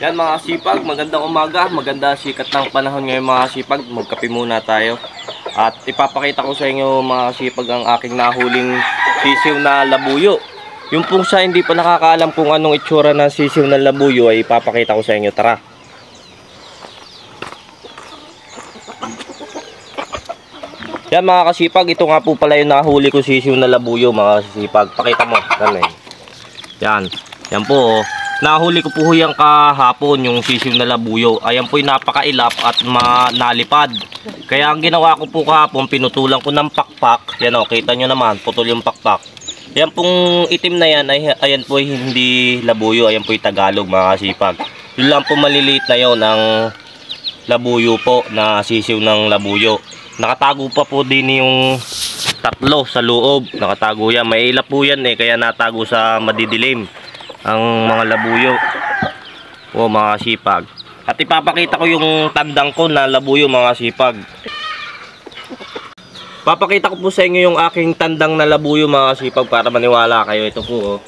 Yan mga kasipag, magandang umaga, maganda sikat ng panahon ngayon mga kasipag. Magkape muna tayo. At ipapakita ko sa inyo mga kasipag ang aking nahuling sisiw na labuyo. Yung pong sa hindi pa nakakaalam kung anong itsura ng sisiw na labuyo ay ipapakita ko sa inyo. Tara. Yan mga kasipag, ito nga po pala yung nahuli ko sisiw na labuyo mga kasipag. Pakita mo. Yan. Yan po oh. Nahuli ko po yung kahapon yung sisiw na labuyo. Ayan po yung napakailap at nalipad. Kaya ang ginawa ko po kahapon, pinutulan ko ng pakpak. Yan o, kita nyo naman, putol yung pakpak. Ayan pong itim na yan, ayan po hindi labuyo. Ayan po yung Tagalog mga kasipag. Yun lang po maliliit na yun ang labuyo po, na sisiw ng labuyo. Nakatago pa po din yung tatlo sa loob. Nakatago yan, may ilap po yan eh, kaya natago sa madidilim ang mga labuyo o mga sipag. At ipapakita ko yung tandang ko na labuyo mga sipag. Papakita ko po sa inyo yung aking tandang na labuyo mga sipag para maniwala kayo. Ito po oh.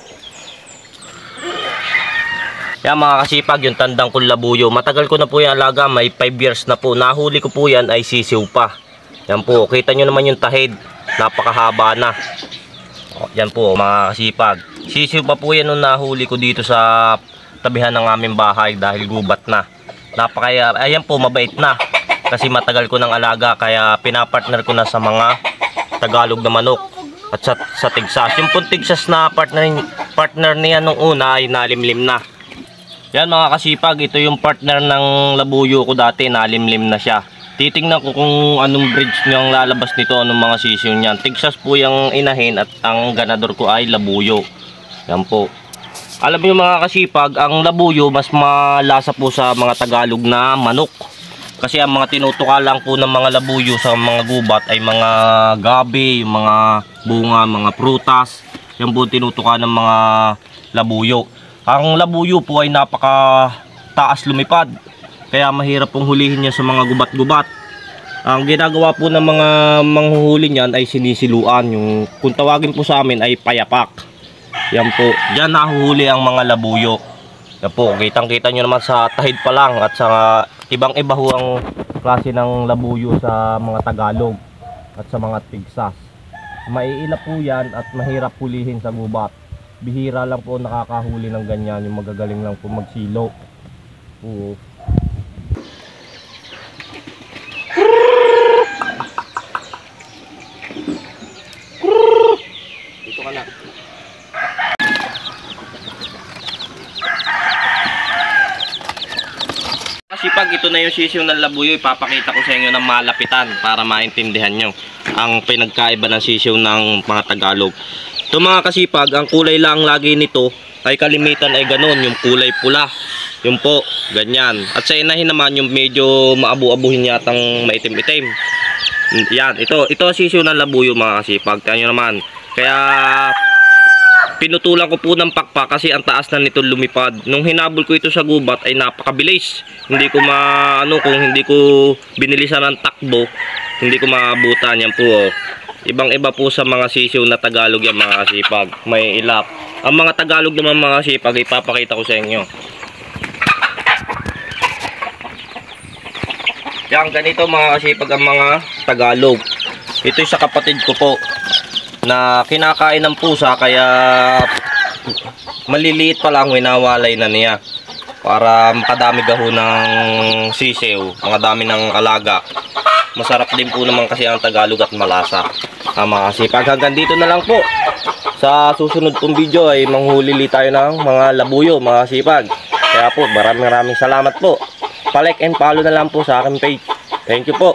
Yan mga kasipag, yung tandang ko labuyo. Matagal ko na po yung alaga, may 5 years na po. Nahuli ko po yan ay sisiw pa. Yan po, kita nyo naman yung tahid, napakahaba na. Yan po mga kasipag. Sisiw pa po yan nung nahuli ko dito sa tabihan ng aming bahay dahil gubat na. Ayan po, mabait na. Kasi matagal ko ng alaga kaya pinapartner ko na sa mga Tagalog na manok. At sa tigsas. Yung pong tigsas na partner niya nung una ay nalimlim na. Yan mga kasipag, ito yung partner ng labuyo ko dati, nalimlim na siya. Titingnan ko kung anong bridge niyang lalabas nito, anong mga sisiw niyan. Tigsas po yung inahin at ang ganador ko ay labuyo. Yan po. Alam niyo mga kasipag, ang labuyo mas malasa po sa mga Tagalog na manok. Kasi ang mga tinutuka lang po ng mga labuyo sa mga gubat ay mga gabi, yung mga bunga, mga prutas. Yan po tinutuka ng mga labuyo. Ang labuyo po ay napaka taas lumipad. Kaya mahirap pong hulihin niya sa mga gubat-gubat. Ang ginagawa po ng mga manghuhuli niyan ay sinisiluan. Yung kung tawagin po sa amin ay payapak. Yan po. Diyan nahuhuli ang mga labuyo. Yan po. Kitang-kita nyo naman sa tahid pa lang. At sa ibang-iba ho ang klase ng labuyo sa mga Tagalog. At sa mga tigsas. Maiilap po yan at mahirap hulihin sa gubat. Bihira lang po nakakahuli ng ganyan. Yung magagaling lang po magsilo. Oo. Dito ka na. Kasi pag ito na yung sisiw ng labuyo, ipapakita ko sa inyo ng malapitan para maintindihan nyo ang pinagkaiba ng sisiw ng mga Tagalog. Ito mga kasipag, ang kulay lang lagi nito ay kalimitan ay ganon, yung kulay pula. Yung po, ganyan. At sa inahin naman yung medyo maabu-abuhin yatang maitim-itim. Yan, ito sisiw ng labuyo mga kasipag. Kaya naman, kaya pinutulan ko po ng pakpak kasi ang taas na nito lumipad. Nung hinabol ko ito sa gubat ay napakabilis. Hindi ko kung hindi ko binilisan ng takbo, hindi ko maabutan. Yan po oh. Ibang-iba po sa mga sisiw na Tagalog yan mga kasipag. May ilap. Ang mga Tagalog naman mga kasipag, ipapakita ko sa inyo. Yan, ganito mga kasipag ang mga Tagalog. Ito sa kapatid ko po na kinakain ng pusa kaya maliliit pa lang winawalay na niya para makadami gaho ng sisiw, mga dami ng alaga. Masarap din po naman kasi ang Tagalog at malasa. Mga kasipag, hanggang dito na lang po. Sa susunod pong video ay manghuli tayo ng mga labuyo mga kasipag. Kaya po maraming salamat po. Pa-like and follow na lang po sa aking page. Thank you po.